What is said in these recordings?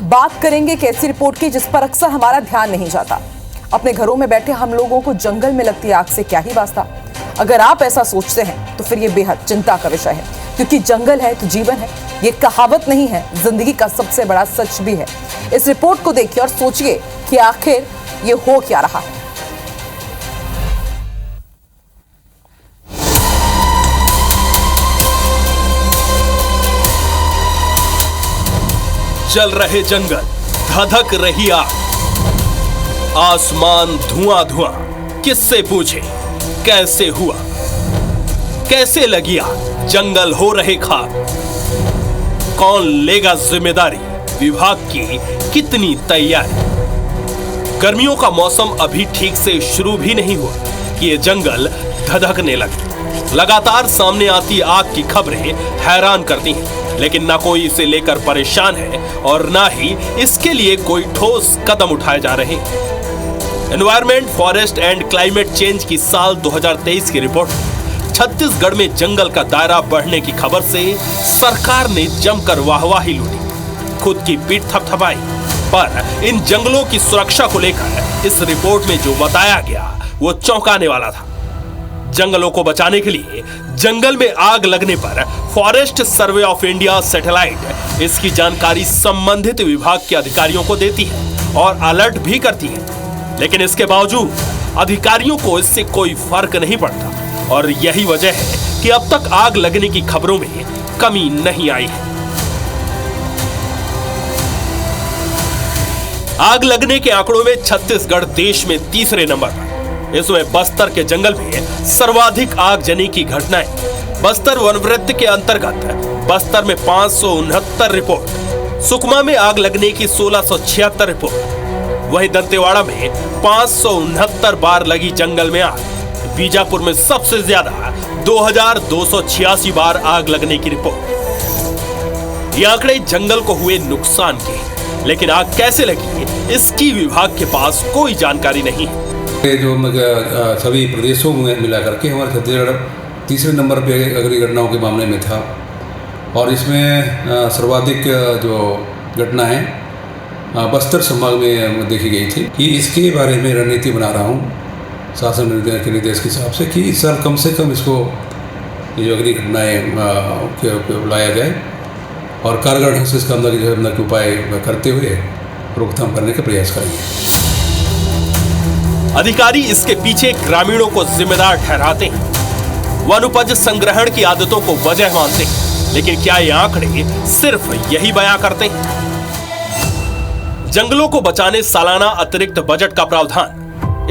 बात करेंगे एक ऐसी रिपोर्ट की जिस पर अक्सर हमारा ध्यान नहीं जाता। अपने घरों में बैठे हम लोगों को जंगल में लगती आग से क्या ही वास्ता। अगर आप ऐसा सोचते हैं तो फिर ये बेहद चिंता का विषय है, क्योंकि जंगल है तो जीवन है। ये कहावत नहीं है, जिंदगी का सबसे बड़ा सच भी है। इस रिपोर्ट को देखिए और सोचिए कि आखिर ये हो क्या रहा है। जल रहे जंगल, धधक रही आग, आसमान धुआं धुआं। किससे पूछे कैसे हुआ, कैसे लगी आग, जंगल हो रहे खाक। कौन लेगा जिम्मेदारी, विभाग की कितनी तैयारी। गर्मियों का मौसम अभी ठीक से शुरू भी नहीं हुआ कि ये जंगल धधकने लगे। लगातार सामने आती आग की खबरें हैरान करती हैं, लेकिन ना कोई इसे लेकर परेशान है और ना ही इसके लिए कोई ठोस कदम उठाए जा रहे हैं। Environment, forest and climate change की साल 2023 की रिपोर्ट में छत्तीसगढ़ में जंगल का दायरा बढ़ने की खबर से सरकार ने जमकर वाहवाही लूटी, खुद की पीठ थपथपाई। पर इन जंगलों की सुरक्षा को लेकर इस रिपोर्ट में जो बताया गया वो चौंकाने वाला था। जंगलों को बचाने के लिए जंगल में आग लगने पर forest survey of India satellite इसकी जानकारी संबंधित विभाग के अधिकारियों को देती है और अलर्ट भी करती है, लेकिन इसके बावजूद अधिकारियों को इससे कोई फर्क नहीं पड़ता। और यही वजह है कि अब तक आग लगने की खबरों में कमी नहीं आई है। आग लगने के आंकड़ों में छत्तीसगढ़ देश में तीसरे नंबर पर। इसमें बस्तर के जंगल में सर्वाधिक आगजनी की घटनाएं। बस्तर वनवृत्त के अंतर्गत बस्तर में 569 रिपोर्ट, सुकमा में आग लगने की 1676 रिपोर्ट, वहीं दंतेवाड़ा में 569 बार लगी जंगल में आग। बीजापुर में सबसे ज्यादा 2286 बार आग लगने की रिपोर्ट। ये आंकड़े जंगल को हुए नुकसान के, लेकिन आग कैसे लगी इसकी विभाग के पास कोई जानकारी नहीं है। जो सभी प्रदेशों में मिला करके हमारे छत्तीसगढ़ तीसरे नंबर पे अग्नि घटनाओं के मामले में था, और इसमें सर्वाधिक जो घटना है बस्तर संभाग में देखी गई थी। कि इसके बारे में रणनीति बना रहा हूँ शासन के निर्देश के हिसाब से कि इस साल कम से कम इसको जो अग्नि घटनाएँ लाया जाए और कारगर ढंग से इसका अंदर के उपाय करते हुए रोकथाम करने का प्रयास करेंगे। अधिकारी इसके पीछे ग्रामीणों को जिम्मेदार ठहराते हैं, वन उपज संग्रहण की आदतों को वजह मानते हैं, लेकिन क्या ये आंकड़े सिर्फ यही बयां करते हैं? जंगलों को बचाने सालाना अतिरिक्त बजट का प्रावधान।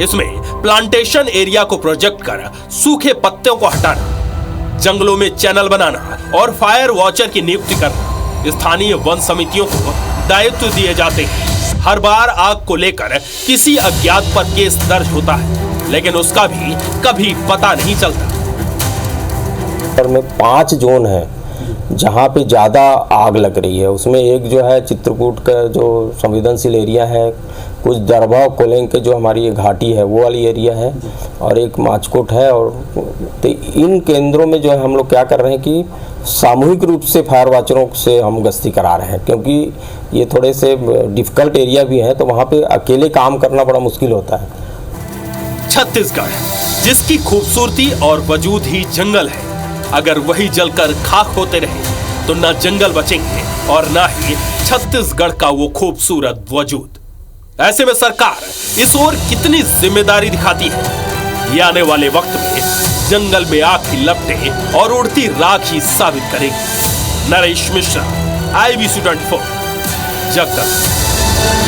इसमें प्लांटेशन एरिया को प्रोजेक्ट कर सूखे पत्तों को हटाना, जंगलों में चैनल बनाना और फायर वॉचर की नियुक्ति करना। स्थानीय वन समितियों को दायित्व दिए जाते हैं। हर बार आग को लेकर किसी अज्ञात पर केस दर्ज होता है, लेकिन उसका भी कभी पता नहीं चलता। में 5 जोन है जहाँ पे ज़्यादा आग लग रही है। उसमें एक जो है चित्रकूट का जो संवेदनशील एरिया है, कुछ दरभा कोलेंग के जो हमारी ये घाटी है वो वाली एरिया है, और एक माचकोट है। और तो इन केंद्रों में जो है हम लोग क्या कर रहे हैं कि सामूहिक रूप से फायर वॉचरों से हम गश्ती करा रहे हैं, क्योंकि ये थोड़े से डिफिकल्ट एरिया भी है, तो वहाँ पे अकेले काम करना बड़ा मुश्किल होता है। छत्तीसगढ़ जिसकी खूबसूरती और वजूद ही जंगल है, अगर वही जलकर खाक होते रहे तो ना जंगल बचेंगे और ना ही छत्तीसगढ़ का वो खूबसूरत वजूद। ऐसे में सरकार इस ओर कितनी जिम्मेदारी दिखाती है, ये आने वाले वक्त में जंगल में आग की लपटें और उड़ती राख ही साबित करेगी। नरेश मिश्रा, IBC 24, जगदलपुर।